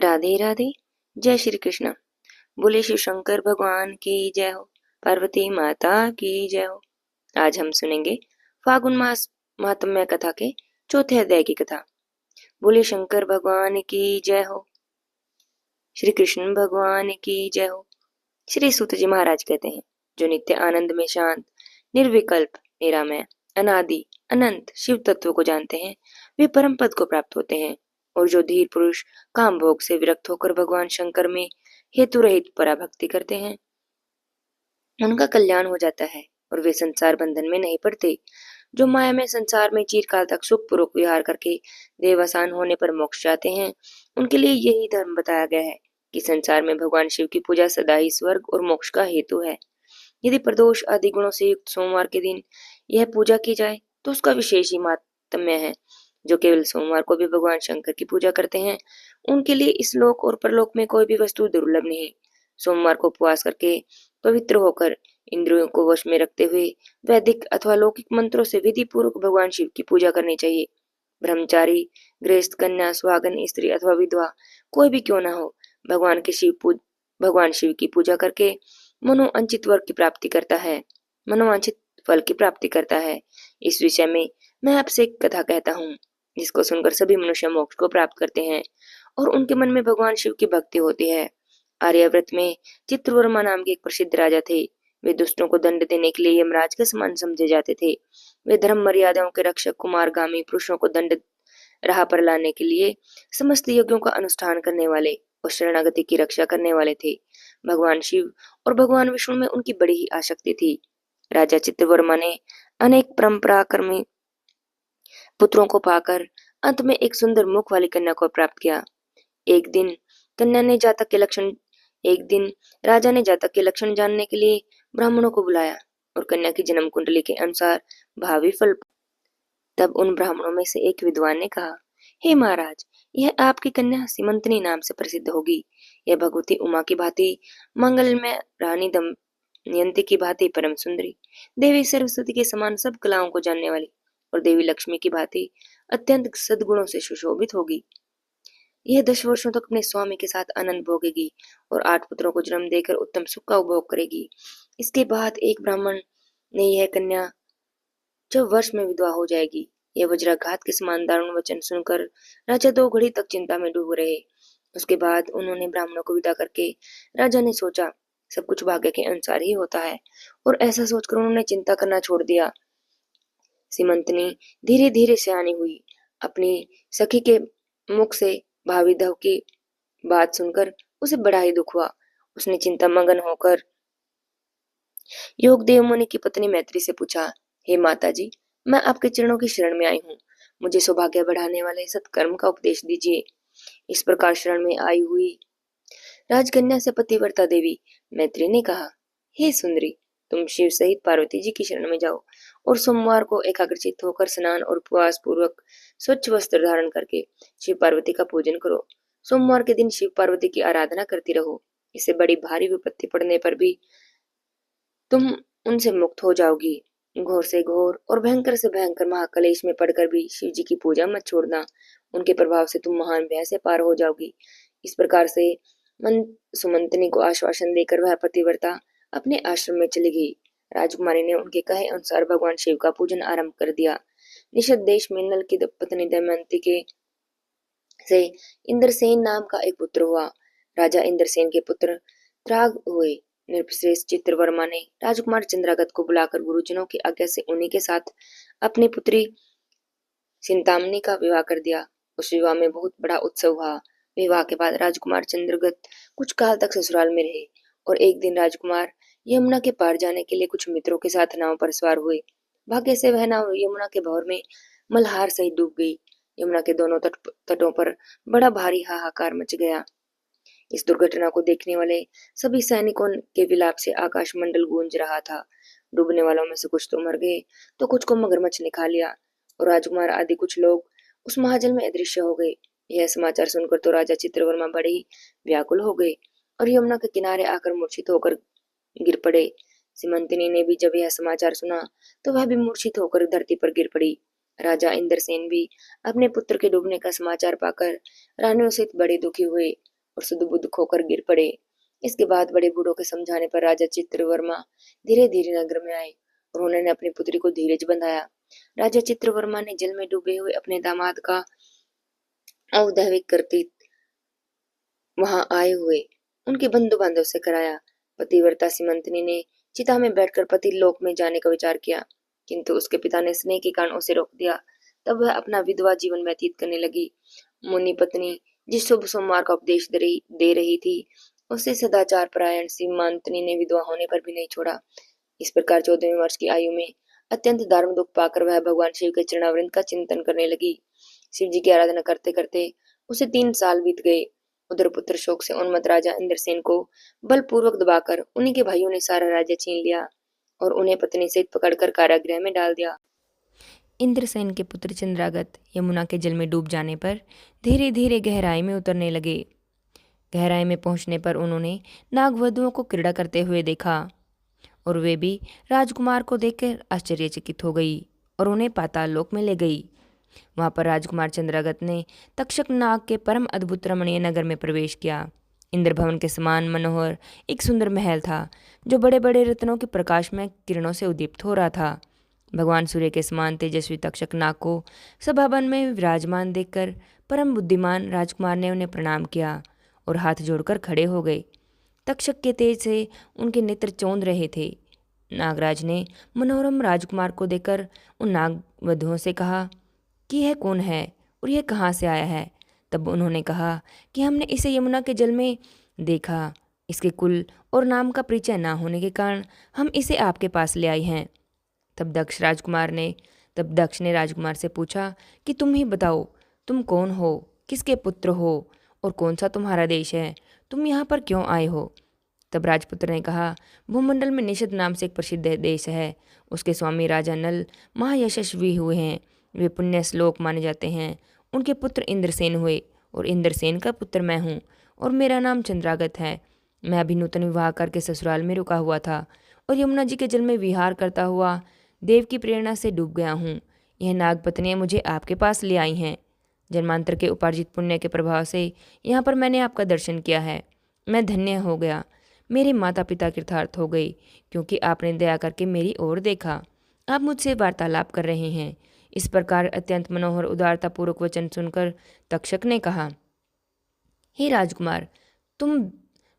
राधे राधे। जय श्री कृष्ण। बोले शिव शंकर भगवान की जय हो। पार्वती माता की जय हो। आज हम सुनेंगे फागुन मास महात्म्य कथा के चौथे अध्याय की कथा। बोले शंकर भगवान की जय हो। श्री कृष्ण भगवान की जय हो। श्री सूत जी महाराज कहते हैं, जो नित्य आनंद में शांत, निर्विकल्प, निरामय, अनादि, अनंत शिव तत्व को जानते हैं, वे परम पद को प्राप्त होते हैं। और जो धीर पुरुष काम भोग से विरक्त होकर भगवान शंकर में हेतु रहित पराभक्ति करते हैं, उनका कल्याण हो जाता है और वे संसार बंधन में नहीं पड़ते। जो माया में संसार में चिरकाल तक सुख पूर्वक विहार करके देवासान होने पर मोक्ष चाहते हैं, उनके लिए यही धर्म बताया गया है कि संसार में भगवान शिव की पूजा सदा ही स्वर्ग और मोक्ष का हेतु है। यदि प्रदोष आदि गुणों से युक्त सोमवार के दिन यह पूजा की जाए तो उसका विशेष ही महात्म्य है। जो केवल सोमवार को भी भगवान शंकर की पूजा करते हैं, उनके लिए इस लोक और परलोक में कोई भी वस्तु दुर्लभ नहीं। सोमवार को उपवास करके पवित्र होकर इंद्रियों को वश में रखते हुए वैदिक अथवा लौकिक मंत्रों से विधि पूर्वक भगवान शिव की पूजा करनी चाहिए। ब्रह्मचारी, गृहस्थ, कन्या, सुहागन स्त्री अथवा विधवा कोई भी क्यों ना हो, भगवान शिव की पूजा करके मनोवांछित वर्ग की प्राप्ति करता है, मनोवांछित फल की प्राप्ति करता है। इस विषय में मैं आपसे एक कथा कहता हूँ, जिसको सुनकर सभी मनुष्य मोक्ष को प्राप्त करते हैं और उनके मन में भगवान शिव की भक्ति होती है। आर्यावर्त में चित्रवर्मा नाम के एक प्रसिद्ध राजा थे। वे दुष्टों को दंड देने के लिए यमराज के समान समझे जाते थे। वे धर्म मर्यादाओं के रक्षक, कुमारगामी पुरुषों को दंड राह पर लाने के लिए समस्त यज्ञों का अनुष्ठान करने वाले और शरणागति की रक्षा करने वाले थे। भगवान शिव और भगवान विष्णु में उनकी बड़ी ही आसक्ति थी। राजा चित्रवर्मा ने अनेक परंपराक्रमी पुत्रों को पाकर अंत में एक सुंदर मुख वाली कन्या को प्राप्त किया। एक दिन कन्या ने जातक के लक्षण एक दिन राजा ने जातक के लक्षण जानने के लिए ब्राह्मणों को बुलाया और कन्या की जन्म कुंडली के अनुसार भावी फल। तब उन ब्राह्मणों में से एक विद्वान ने कहा, हे महाराज, यह आपकी कन्या सीमंतनी नाम से प्रसिद्ध होगी। यह भगवती उमा की भांति मंगलमय, रानी दमयंती की भांति परम सुंदरी, देवी सरस्वती के समान सब कलाओं को जानने वाली और देवी लक्ष्मी की भांति अत्यंत सद्गुणों से सुशोभित होगी। यह 10 वर्षों तक अपने स्वामी के साथ आनंद भोगेगी और 8 पुत्रों को जन्म देकर उत्तम सुख का उपभोग करेगी। इसके बाद एक ब्राह्मण ने यह कन्या 6 वर्ष में विधवा हो जाएगी। यह वज्राघात के समान दारुण वचन सुनकर राजा 2 घड़ी तक चिंता में डूब रहे। उसके बाद उन्होंने ब्राह्मणों को विदा करके राजा ने सोचा, सब कुछ भाग्य के अनुसार ही होता है, और ऐसा सोचकर उन्होंने चिंता करना छोड़ दिया। सीमंतनी धीरे धीरे सयानी हुई। अपनी सखी के मुख से भावी धव की बात सुनकर उसे बड़ा ही दुख हुआ। उसने चिंता मगन होकर योगदेव मुनि की पत्नी मैत्री से पूछा, हे माता जी, मैं आपके चरणों की शरण में आई हूँ। मुझे सौभाग्य बढ़ाने वाले सत्कर्म का उपदेश दीजिए। इस प्रकार शरण में आई हुई राजकन्या से पतिव्रता देवी मैत्री ने कहा, हे सुंदरी, तुम शिव सहित पार्वती जी की शरण में जाओ और सोमवार को एकाग्रचित्त होकर स्नान और उपवास पूर्वक स्वच्छ वस्त्र धारण करके शिव पार्वती का पूजन करो। सोमवार के दिन शिव पार्वती की आराधना करती रहो। इससे बड़ी भारी विपत्ति पड़ने पर भी तुम उनसे मुक्त हो जाओगी। घोर से घोर और भयंकर से भयंकर महाकलेश में पड़कर भी शिव जी की पूजा मत छोड़ना। उनके प्रभाव से तुम महान भय से पार हो जाओगी। इस प्रकार से मन सुमंतनी को आश्वासन देकर वह पतिव्रता अपने आश्रम में चली गई। राजकुमारी ने उनके कहे अनुसार भगवान शिव का पूजन आरंभ कर दिया। निषद देश में नल की पत्नी दमयंती के से इंद्रसेन नाम का एक पुत्र हुआ। राजा इंद्रसेन के पुत्र त्राग हुए। नृपश्रेष्ठ चित्रवर्मा ने राजकुमार चंद्रागत को बुलाकर गुरुजनों की आज्ञा से उन्हीं के साथ अपनी पुत्री चिंतामणि का विवाह कर दिया। उस विवाह में बहुत बड़ा उत्सव हुआ। विवाह के बाद राजकुमार चंद्रगत कुछ काल तक ससुराल में रहे और एक दिन राजकुमार यमुना के पार जाने के लिए कुछ मित्रों के साथ नाव पर सवार हुए। भाग्य से वह नाव यमुना के भंवर में मल्हार सहित डूब गई। यमुना के दोनों तटों पर बड़ा भारी हाहाकार मच गया। इस दुर्घटना को देखने वाले सभी सैनिकों के विलाप से आकाश मंडल गूंज रहा था। डूबने वालों में से कुछ तो मर गए तो कुछ को मगरमच्छ ने खा लिया और राजकुमार आदि कुछ लोग उस महाजल में अदृश्य हो गए। यह समाचार सुनकर तो राजा चित्रवर्मा बड़े ही व्याकुल हो गए और यमुना के किनारे आकर मूर्छित होकर गिर पड़े। सीमंतनी ने भी जब यह समाचार सुना तो वह भी मूर्छित होकर धरती पर गिर पड़ी। राजा इंद्रसेन भी अपने पुत्र के डूबने का समाचार पाकर रानियों सहित बड़े दुखी हुए और सुध-बुध खोकर गिर पड़े। इसके बाद बड़े बूढ़ों के समझाने पर राजा चित्रवर्मा धीरे-धीरे नगर में आए और उन्होंने अपनी पुत्री को धीरज बंधाया। राजा चित्रवर्मा ने जल में डूबे हुए अपने दामाद का औदैविक करते वहां आए हुए उनके बंधु बांधव से कराया। पतिव्रता सीमंतनी ने चिता में बैठकर पति लोक में जाने का विचार किया, किंतु उसके पिता ने स्नेह के कारण उसे रोक दिया। तब वह अपना विधवा जीवन व्यतीत करने लगी। मुनि पत्नी जिस शुभ सोमवार का उपदेश दे रही थी, उसे सदाचार परायण सीमंतनी ने विधवा होने पर भी नहीं छोड़ा। इस प्रकार 14वें वर्ष की आयु में अत्यंत दारुण दुख पाकर वह भगवान शिव के चरणावृंद का चिंतन करने लगी। शिव जी की आराधना करते करते उसे 3 साल बीत गए। उधर पुत्र शोक से उन्मत्त राजा इंद्रसेन को बलपूर्वक दबाकर उन्हीं के भाइयों ने सारा राज्य छीन लिया और उन्हें पत्नी सहित पकड़कर कारागृह में डाल दिया। इंद्रसेन के पुत्र चंद्रागत यमुना के जल में डूब जाने पर धीरे धीरे गहराई में उतरने लगे। गहराई में पहुंचने पर उन्होंने नागवधुओं को क्रीड़ा करते हुए देखा और वे भी राजकुमार को देखकर आश्चर्यचकित हो गई और उन्हें पाताल लोक में ले गई। वहां पर राजकुमार चंद्रागत ने तक्षक नाग के परम अद्भुत रमणीय नगर में प्रवेश किया। इंद्र भवन के समान मनोहर एक सुंदर महल था, जो बड़े बड़े रत्नों के प्रकाश में किरणों से उद्दीप्त हो रहा था। भगवान सूर्य के समान तेजस्वी तक्षक नाग को सभावन में विराजमान देखकर परम बुद्धिमान राजकुमार ने उन्हें प्रणाम किया और हाथ जोड़कर खड़े हो गए। तक्षक के तेज से उनके नेत्र चौंध रहे थे। नागराज ने मनोरम राजकुमार को देखकर उन नागवधुओं से कहा कि यह कौन है और यह कहाँ से आया है। तब उन्होंने कहा कि हमने इसे यमुना के जल में देखा। इसके कुल और नाम का परिचय न होने के कारण हम इसे आपके पास ले आए हैं। तब दक्ष ने राजकुमार से पूछा कि तुम ही बताओ, तुम कौन हो, किसके पुत्र हो और कौन सा तुम्हारा देश है, तुम यहाँ पर क्यों आए हो। तब राजपुत्र ने कहा, भूमंडल में निषद नाम से एक प्रसिद्ध देश है। उसके स्वामी राजा नल महायशस्वी हुए हैं। वे पुण्य श्लोक माने जाते हैं। उनके पुत्र इंद्रसेन हुए और इंद्रसेन का पुत्र मैं हूँ और मेरा नाम चंद्रागत है। मैं अभी नूतन विवाह करके ससुराल में रुका हुआ था और यमुना जी के जल में विहार करता हुआ देव की प्रेरणा से डूब गया हूँ। यह नागपत्नियाँ मुझे आपके पास ले आई हैं। जन्मांतर के उपार्जित पुण्य के प्रभाव से यहाँ पर मैंने आपका दर्शन किया है। मैं धन्य हो गया। मेरे माता पिता कृतार्थ हो गए, क्योंकि आपने दया करके मेरी ओर देखा। आप मुझसे वार्तालाप कर रहे हैं। इस प्रकार अत्यंत मनोहर उदारता पूर्वक वचन सुनकर तक्षक ने कहा, हे राजकुमार, तुम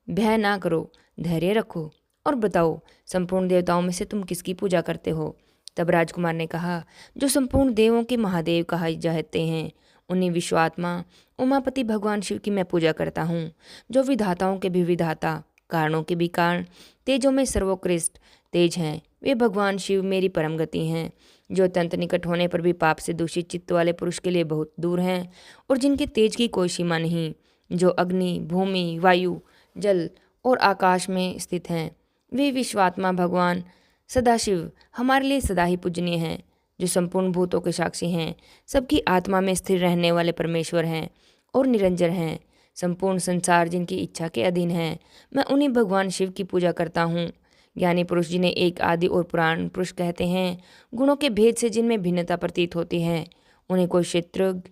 भय ना करो, धैर्य रखो और बताओ, संपूर्ण देवताओं में से तुम किसकी पूजा करते हो। तब राजकुमार ने कहा, जो संपूर्ण देवों के महादेव कहा जाते हैं, उन्हीं विश्वात्मा उमापति भगवान शिव की मैं पूजा करता हूँ, जो विधाताओं के भी विधाता, कारणों के भी कारण, तेजों में सर्वोत्कृष्ट तेज हैं। वे भगवान शिव मेरी परम गति हैं, जो अत्यंत निकट होने पर भी पाप से दूषित चित्त वाले पुरुष के लिए बहुत दूर हैं और जिनके तेज की कोई सीमा नहीं, जो अग्नि, भूमि, वायु, जल और आकाश में स्थित हैं। वे विश्वात्मा भगवान सदाशिव हमारे लिए सदा ही पूजनीय हैं, जो संपूर्ण भूतों के साक्षी हैं, सबकी आत्मा में स्थिर रहने वाले परमेश्वर हैं और निरंजन हैं। संपूर्ण संसार जिनकी इच्छा के अधीन है, मैं उन्हीं भगवान शिव की पूजा करता हूँ। ज्ञानी पुरुष जिन्हें एक आदि और पुराण पुरुष कहते हैं, गुणों के भेद से जिनमें भिन्नता प्रतीत होती है, उन्हें कोई क्षेत्रज्ञ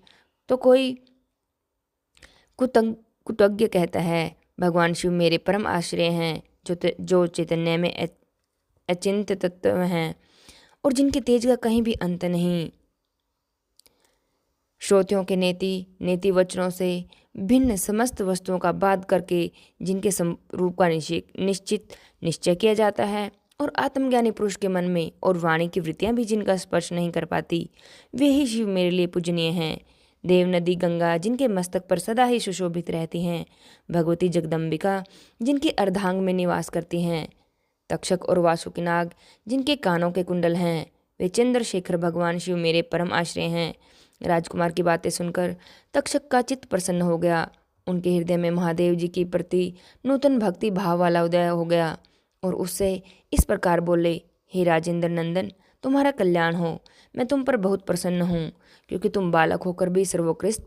तो कोई कुतज्ञ कहता है। भगवान शिव मेरे परम आश्रय हैं, जो चैतन्य में अचिंत तत्व हैं और जिनके तेज का कहीं भी अंत नहीं। श्रोतियों के नेति वचनों से भिन्न समस्त वस्तुओं का बाध करके जिनके स्वरूप का निश्चित निश्चय किया जाता है और आत्मज्ञानी पुरुष के मन में और वाणी की वृत्तियां भी जिनका स्पर्श नहीं कर पाती, वे ही शिव मेरे लिए पूजनीय हैं। देव नदी गंगा जिनके मस्तक पर सदा ही सुशोभित रहती हैं, भगवती जगदम्बिका जिनके अर्धांग में निवास करती हैं, तक्षक और वासुकिनाग जिनके कानों के कुंडल हैं, वे चंद्रशेखर भगवान शिव मेरे परम आश्रय हैं। राजकुमार की बातें सुनकर तक्षक का चित्त प्रसन्न हो गया। उनके हृदय में महादेव जी की प्रति नूतन भक्ति भाव वाला उदय हो गया और उससे इस प्रकार बोले, हे राजेंद्र नंदन, तुम्हारा कल्याण हो। मैं तुम पर बहुत प्रसन्न हूँ, क्योंकि तुम बालक होकर भी सर्वोत्कृष्ट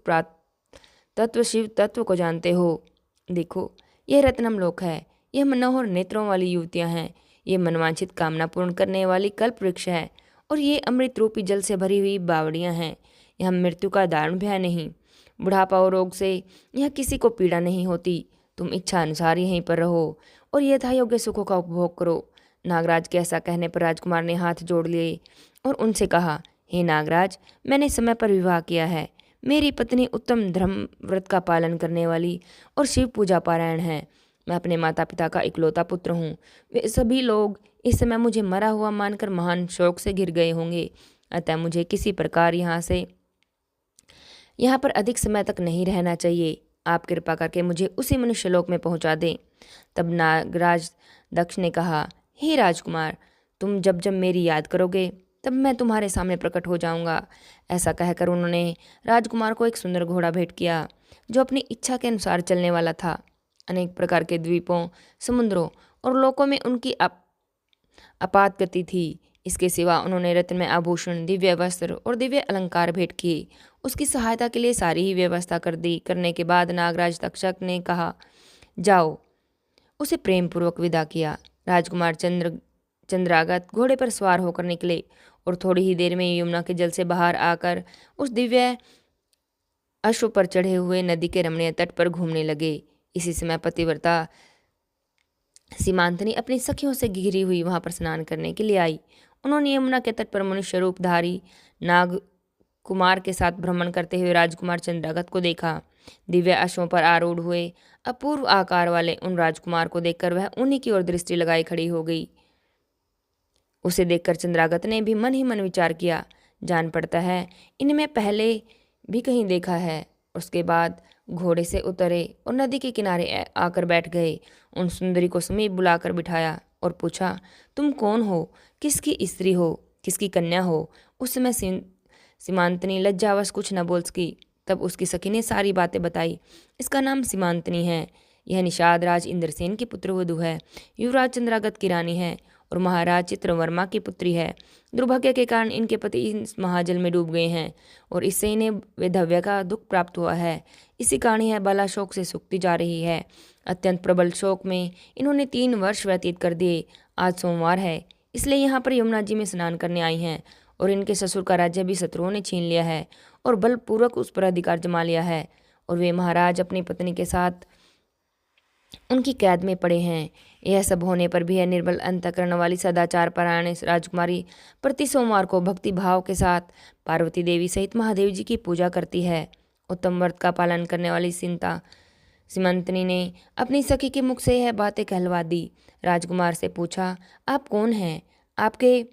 तत्व शिव तत्व को जानते हो। देखो, यह रत्नम लोक है, यह मनोहर नेत्रों वाली युवतियाँ हैं, ये मनवांछित कामना पूर्ण करने वाली कल्प वृक्ष है और ये अमृत रूपी जल से भरी हुई बावड़ियाँ हैं। यहाँ मृत्यु का दारुण भय नहीं। बुढ़ापा और रोग से यहाँ किसी को पीड़ा नहीं होती। तुम इच्छा अनुसार यहीं पर रहो और यथायोग्य सुखों का उपभोग करो। नागराज के ऐसा कहने पर राजकुमार ने हाथ जोड़ लिए और उनसे कहा, हे नागराज, मैंने समय पर विवाह किया है। मेरी पत्नी उत्तम धर्म व्रत का पालन करने वाली और शिव पूजा पारायण है। मैं अपने माता पिता का इकलौता पुत्र हूँ। वे सभी लोग इस समय मुझे मरा हुआ मानकर महान शोक से घिर गए होंगे। अतः मुझे किसी प्रकार यहाँ पर अधिक समय तक नहीं रहना चाहिए। आप कृपा करके मुझे उसी मनुष्यलोक में पहुँचा दें। तब नागराज दक्ष ने कहा, हे राजकुमार, तुम जब जब मेरी याद करोगे तब मैं तुम्हारे सामने प्रकट हो जाऊंगा। ऐसा कहकर उन्होंने राजकुमार को एक सुंदर घोड़ा भेंट किया जो अपनी इच्छा के अनुसार चलने वाला था। अनेक प्रकार के द्वीपों, समुद्रों और लोकों में उनकी अपात गति थी। इसके सिवा उन्होंने रत्नमय आभूषण, दिव्य वस्त्र और दिव्य अलंकार भेंट किए। उसकी सहायता के लिए सारी ही व्यवस्था कर दी। करने के बाद नागराज तक्षक ने कहा, जाओ। उसे प्रेम पूर्वक विदा किया। राजकुमार चंद्रागत घोड़े पर सवार होकर निकले और थोड़ी ही देर में यमुना के जल से बाहर आकर उस दिव्य अश्व पर चढ़े हुए नदी के रमणीय तट पर घूमने लगे। इसी समय पतिव्रता सीमांतनी अपनी सखियों से घिरी हुई वहां पर स्नान करने के लिए आई। उन्होंने यमुना के तट पर मनुष्य रूपधारी नाग कुमार के साथ भ्रमण करते हुए राजकुमार चंद्रागत को देखा। दिव्य अश्वों पर आरूढ़ हुए अपूर्व आकार वाले उन राजकुमार को देखकर वह उन्हीं की ओर दृष्टि लगाई खड़ी हो गई। उसे देखकर चंद्रागत ने भी मन ही मन विचार किया, जान पड़ता है इनमें पहले भी कहीं देखा है। उसके बाद घोड़े से उतरे और नदी के किनारे आकर बैठ गए। उन सुंदरी को समीप बुलाकर बिठाया और पूछा, तुम कौन हो, किसकी स्त्री हो, किसकी कन्या हो। उस समय सीमांतनी लज्जावश कुछ न बोल सकी। तब उसकी सखी ने सारी बातें बताई। इसका नाम सीमांतनी है। यह निषाद राज इंद्रसेन की पुत्रवधू है। युवराज चंद्रागत की रानी है और महाराज चित्रवर्मा की पुत्री है। दुर्भाग्य के कारण इनके पति इस महाजल में डूब गए हैं और इससे इन्हें वैधव्य का दुख प्राप्त हुआ है। इसी कारण यह बाला शोक से सूखती जा रही है। अत्यंत प्रबल शोक में इन्होंने 3 वर्ष व्यतीत कर दिए। आज सोमवार है, इसलिए यहाँ पर यमुना जी में स्नान करने आई हैं और इनके ससुर का राज्य भी शत्रुओं ने छीन लिया है और बलपूर्वक उस पर अधिकार जमा लिया है और वे महाराज अपनी पत्नी के साथ उनकी कैद में पड़े हैं। यह सब होने पर भी यह निर्बल अंतःकरण वाली सदाचार परायण राजकुमारी प्रति सोमवार को भक्ति भाव के साथ पार्वती देवी सहित महादेव जी की पूजा करती है। उत्तम व्रत का पालन करने वाली सीमंतनी ने अपनी सखी के मुख से यह बातें कहलवा दी। राजकुमार से पूछा, आप कौन हैं? आपके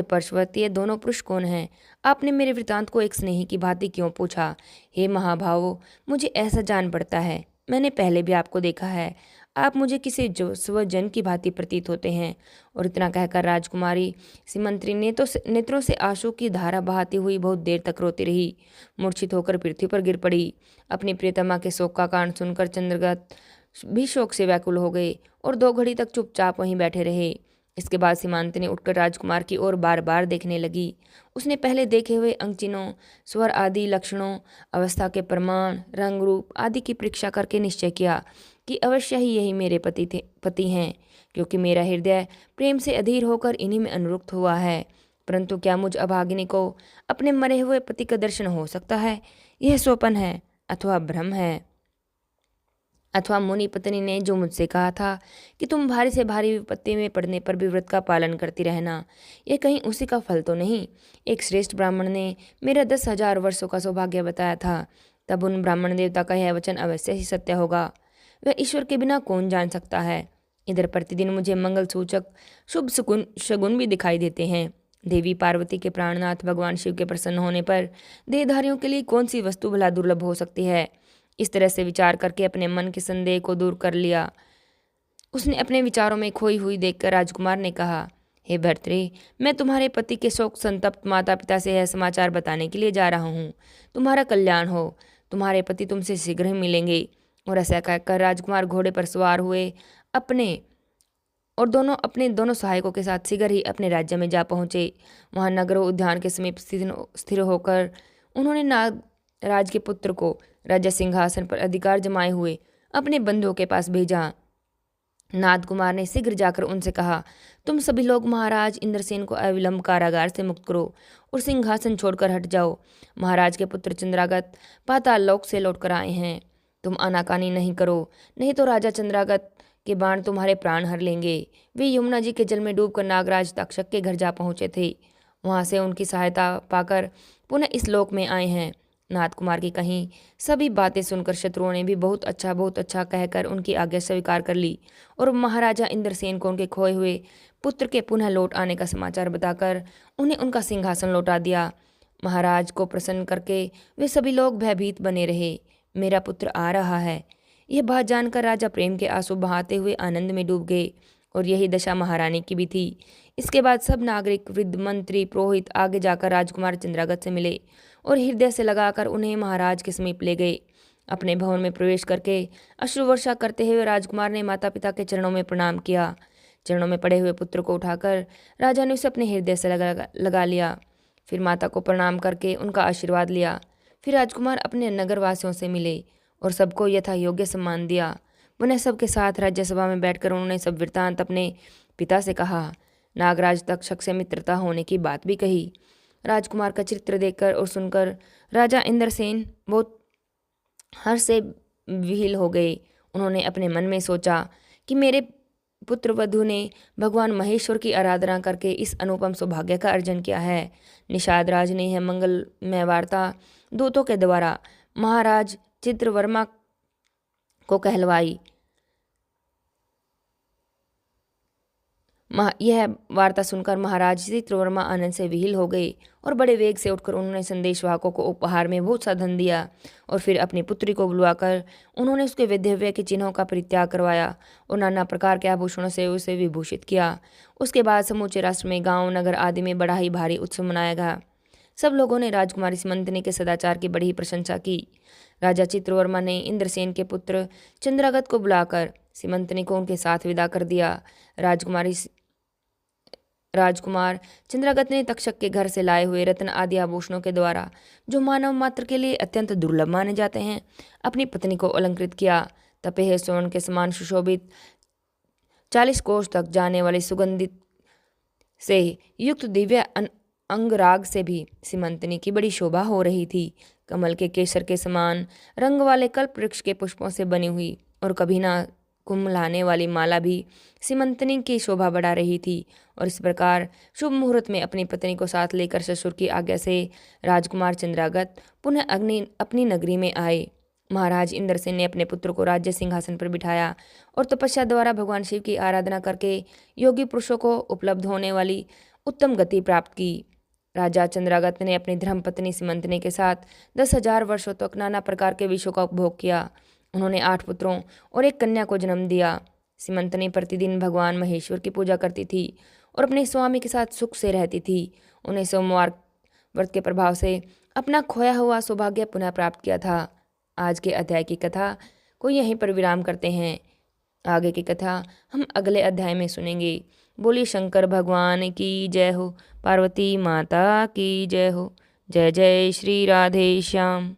पर्शवर्ती ये दोनों पुरुष कौन हैं? आपने मेरे वृतांत को एक स्नेही की भांति क्यों पूछा? हे महाभावो, मुझे ऐसा जान पड़ता है, मैंने पहले भी आपको देखा है। आप मुझे किसी जो स्वजन की भांति प्रतीत होते हैं। और इतना कहकर राजकुमारी सीमंत्री ने तो नेत्रों से आंसू की धारा बहाती हुई बहुत देर तक रोती रही। मूर्छित होकर पृथ्वी पर गिर पड़ी। अपनी प्रियतमा के शोक का कारण सुनकर चंद्रगत भी शोक से व्याकुल हो गए और 2 घड़ी तक चुपचाप वहीं बैठे रहे। इसके बाद सीमांतनी उठकर राजकुमार की ओर बार बार देखने लगी। उसने पहले देखे हुए अंगचिन्हों, स्वर आदि लक्षणों, अवस्था के प्रमाण, रंग रूप आदि की परीक्षा करके निश्चय किया कि अवश्य ही यही मेरे पति हैं, क्योंकि मेरा हृदय प्रेम से अधीर होकर इन्हीं में अनुरक्त हुआ है। परंतु क्या मुझ अभागिनी को अपने मरे हुए पति का दर्शन हो सकता है? यह स्वप्न है अथवा भ्रम है, अथवा मुनि पत्नी ने जो मुझसे कहा था कि तुम भारी से भारी विपत्ति में पड़ने पर भी व्रत का पालन करती रहना, ये कहीं उसी का फल तो नहीं? एक श्रेष्ठ ब्राह्मण ने मेरा 10,000 वर्षों का सौभाग्य बताया था। तब उन ब्राह्मण देवता का यह वचन अवश्य ही सत्य होगा। वह ईश्वर के बिना कौन जान सकता है। इधर प्रतिदिन मुझे मंगल सूचक शुभ शगुन भी दिखाई देते हैं। देवी पार्वती के प्राणनाथ भगवान शिव के प्रसन्न होने पर देहधारियों के लिए कौन सी वस्तु भला दुर्लभ हो सकती है? इस तरह से विचार करके अपने मन के संदेह को दूर कर लिया। उसने अपने विचारों में खोई हुई देखकर राजकुमार ने कहा, हे भर्तृ, मैं तुम्हारे पति के शोक संतप्त माता पिता से यह समाचार बताने के लिए जा रहा हूँ। तुम्हारा कल्याण हो, तुम्हारे पति तुमसे शीघ्र ही मिलेंगे। और ऐसा कहकर राजकुमार घोड़े पर सवार हुए अपने दोनों सहायकों के साथ शीघ्र ही अपने राज्य में जा पहुँचे। वहाँ नगर उद्यान के समीप स्थिर होकर उन्होंने नागराज के पुत्र को राज्य सिंहासन पर अधिकार जमाए हुए अपने बंधुओं के पास भेजा। नाद कुमार ने शीघ्र जाकर उनसे कहा, तुम सभी लोग महाराज इंद्रसेन को अविलंब कारागार से मुक्त करो और सिंहासन छोड़कर हट जाओ। महाराज के पुत्र चंद्रागत पाताल लोक से लौटकर आए हैं। तुम आनाकानी नहीं करो, नहीं तो राजा चंद्रागत के बाण तुम्हारे प्राण हर लेंगे। वे यमुना जी के जल में डूबकर नागराज तक्षक के घर जा पहुंचे थे। वहां से उनकी सहायता पाकर पुनः इस लोक में आए हैं। नाथ कुमार की कहीं सभी बातें सुनकर शत्रुओं ने भी बहुत अच्छा कहकर उनकी आज्ञा स्वीकार कर ली और महाराजा इंद्रसेन को उनके खोए हुए पुत्र के पुनः लौट आने का समाचार बताकर उन्हें उनका सिंहासन लौटा दिया। महाराज को प्रसन्न करके वे सभी लोग भयभीत बने रहे। मेरा पुत्र आ रहा है, यह बात जानकर राजा प्रेम के आंसू बहाते हुए आनंद में डूब गए और यही दशा महारानी की भी थी। इसके बाद सब नागरिक, वृद्ध, मंत्री, पुरोहित आगे जाकर राजकुमार चंद्रागत से मिले और हृदय से लगाकर उन्हें महाराज के समीप ले गए। अपने भवन में प्रवेश करके अश्रु वर्षा करते हुए राजकुमार ने माता पिता के चरणों में प्रणाम किया। चरणों में पड़े हुए पुत्र को उठाकर राजा ने उसे अपने हृदय से लगा लिया। फिर माता को प्रणाम करके उनका आशीर्वाद लिया। फिर राजकुमार अपने नगरवासियों से मिले और सबको यथा योग्य सम्मान दिया। पुनः सबके साथ राज्यसभा में बैठकर उन्होंने सब वृत्तांत अपने पिता से कहा। नागराज तक्षक से मित्रता होने की बात भी कही। राजकुमार का चित्र देखकर और सुनकर राजा इंद्रसेन बहुत हर्ष से विह्वल हो गए। उन्होंने अपने मन में सोचा कि मेरे पुत्र वधु ने भगवान महेश्वर की आराधना करके इस अनुपम सौभाग्य का अर्जन किया है। निषाद राज ने यह मंगलमय वार्ता दूतों के द्वारा महाराज चित्रवर्मा को कहलवाई। यह वार्ता सुनकर महाराज चित्रवर्मा आनंद से विह्वल हो गए और बड़े वेग से उठकर उन्होंने संदेशवाहकों को उपहार में बहुत सा धन दिया और फिर अपनी पुत्री को बुलवाकर उन्होंने उसके वैधव्य के चिन्हों का परित्याग करवाया और नाना प्रकार के आभूषणों से उसे विभूषित किया। उसके बाद समूचे राष्ट्र में, गांव, नगर आदि में बड़ा ही भारी उत्सव मनाया गया। सब लोगों ने राजकुमारी सिमंतनी के सदाचार की बड़ी ही प्रशंसा की। राजा चित्रवर्मा ने इंद्रसेन के पुत्र चंद्रागत को बुलाकर सिमंतनी को उनके साथ विदा कर दिया। राजकुमार चंद्रागत ने तक्षक के घर से लाए हुए रत्न आदि आभूषणों के द्वारा, जो मानव मात्र के लिए अत्यंत दुर्लभ माने जाते हैं, अपनी पत्नी को अलंकृत किया। तपे हुए स्वर्ण के समान सुशोभित 40 कोस तक जाने वाली सुगंधित से युक्त दिव्य अंगराग से भी सीमंतनी की बड़ी शोभा हो रही थी। कमल के केसर के समान रंग वाले कल्प वृक्ष के पुष्पों से बनी हुई और कभी ना कुम्हलाने वाली माला भी सीमंतनी की शोभा बढ़ा रही थी। और इस प्रकार शुभ मुहूर्त में अपनी पत्नी को साथ लेकर ससुर की आज्ञा से राजकुमार चंद्रागत पुनः अपनी नगरी में आए। महाराज इंद्रसेन ने अपने पुत्र को राज्य सिंहासन पर बिठाया और तपस्या द्वारा भगवान शिव की आराधना करके योगी पुरुषों को उपलब्ध होने वाली उत्तम गति प्राप्त की। राजा चंद्रागत ने अपनी धर्मपत्नी सीमंतनी के साथ 10,000 वर्षों तक नाना प्रकार के विषयों का उपभोग किया। उन्होंने 8 पुत्रों और एक कन्या को जन्म दिया। सीमंतनी प्रतिदिन भगवान महेश्वर की पूजा करती थी और अपने स्वामी के साथ सुख से रहती थी। उन्हें सोमवार व्रत के प्रभाव से अपना खोया हुआ सौभाग्य पुनः प्राप्त किया था। आज के अध्याय की कथा को यहीं पर विराम करते हैं। आगे की कथा हम अगले अध्याय में सुनेंगे। बोलिए शंकर भगवान की जय हो, पार्वती माता की जय हो। जय जय श्री राधे श्याम।